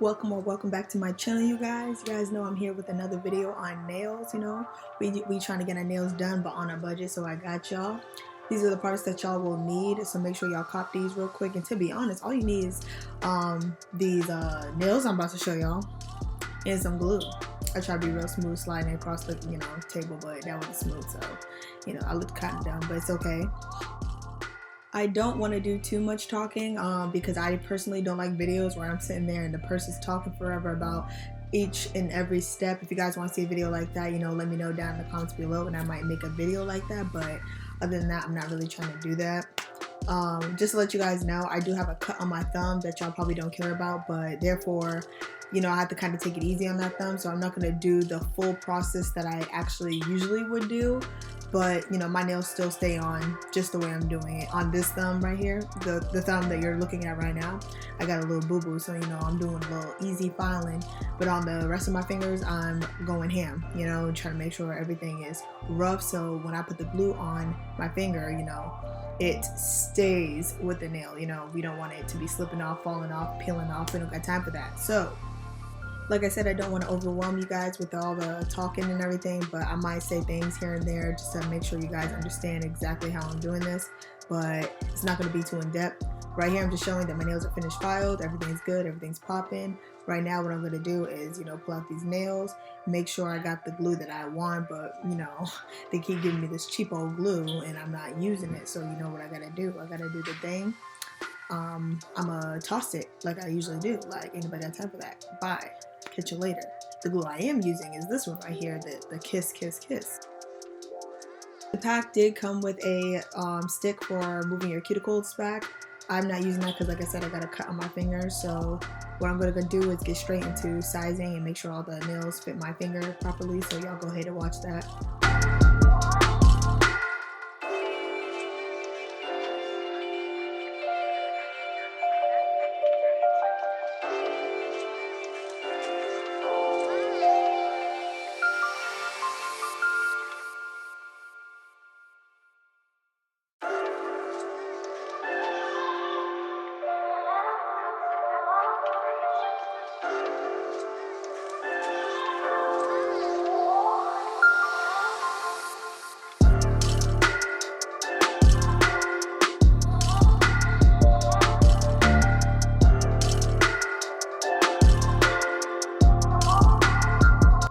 Welcome or welcome back to my channel, you guys. You guys know I'm here with another video on nails. We trying to get our nails done but on a budget, so I got y'all. These are the products that y'all will need, so make sure y'all cop these real quick. And to be honest, all you need is these nails I'm about to show y'all and some glue. I try to be real smooth sliding across the table, but that wasn't smooth, so I looked kind of dumb, but it's okay. I don't want to do too much talking because I personally don't like videos where I'm sitting there and the person's talking forever about each and every step. If you guys want to see a video like that, let me know down in the comments below and I might make a video like that, but other than that, I'm not really trying to do that. Just to let you guys know, I do have a cut on my thumb that y'all probably don't care about, but therefore, I have to kind of take it easy on that thumb, so I'm not going to do the full process that I actually usually would do. But my nails still stay on just the way I'm doing it. On this thumb right here, the thumb that you're looking at right now, I got a little boo-boo, so I'm doing a little easy filing. But on the rest of my fingers, I'm going ham, trying to make sure everything is rough, so when I put the glue on my finger, it stays with the nail. We don't want it to be slipping off, falling off, peeling off. We don't got time for that. So like I said, I don't want to overwhelm you guys with all the talking and everything, but I might say things here and there just to make sure you guys understand exactly how I'm doing this, but it's not going to be too in-depth. Right here, I'm just showing that my nails are finished filed, everything's good, everything's popping. Right now, what I'm going to do is, pull out these nails, make sure I got the glue that I want, but, they keep giving me this cheap old glue, and I'm not using it, so you know what I got to do. I got to do the thing. I'm going to toss it like I usually do, like anybody got time for that. Bye. Catch you later. The glue I am using is this one right here, the Kiss Kiss Kiss. The pack did come with a stick for moving your cuticles back. I'm not using that because, like I said, I got a cut on my finger. So what I'm going to do is get straight into sizing and make sure all the nails fit my finger properly. So y'all go ahead and watch that.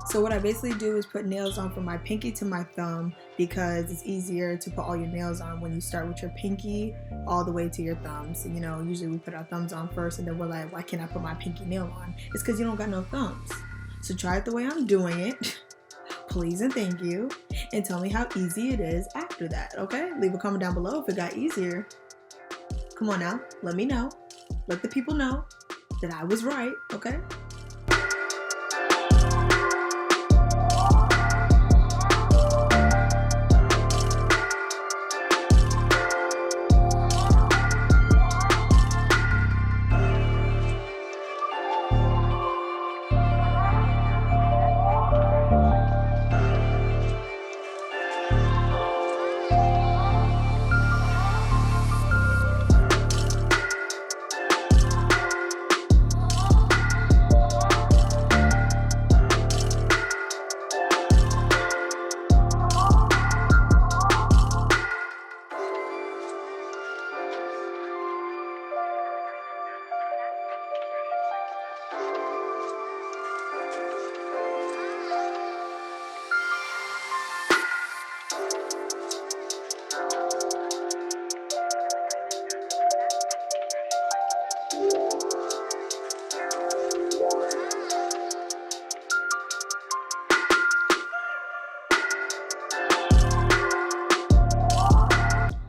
So what I basically do is put nails on from my pinky to my thumb because it's easier to put all your nails on when you start with your pinky all the way to your thumbs. Usually we put our thumbs on first and then we're like, why can't I put my pinky nail on? It's because you don't got no thumbs. So try it the way I'm doing it, please and thank you, and tell me how easy it is after that, okay? Leave a comment down below if it got easier. Come on now, let me know. Let the people know that I was right, okay?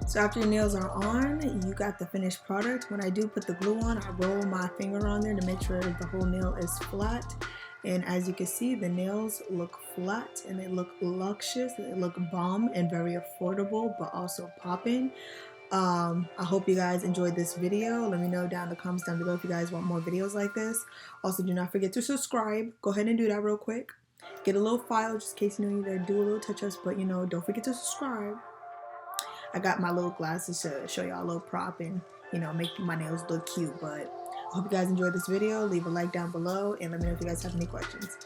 So after your nails are on, you got the finished product. When I do put the glue on, I roll my finger on there to make sure the whole nail is flat. And as you can see, the nails look flat and they look luxurious. They look bomb and very affordable, but also popping. I hope you guys enjoyed this video. Let me know down in the comments down below if you guys want more videos like this. Also, do not forget to subscribe. Go ahead and do that real quick. Get a little file just in case you need to do a little touch-ups, but don't forget to subscribe. I got my little glasses to show y'all a little prop and make my nails look cute, but I hope you guys enjoyed this video. Leave a like down below and let me know if you guys have any questions.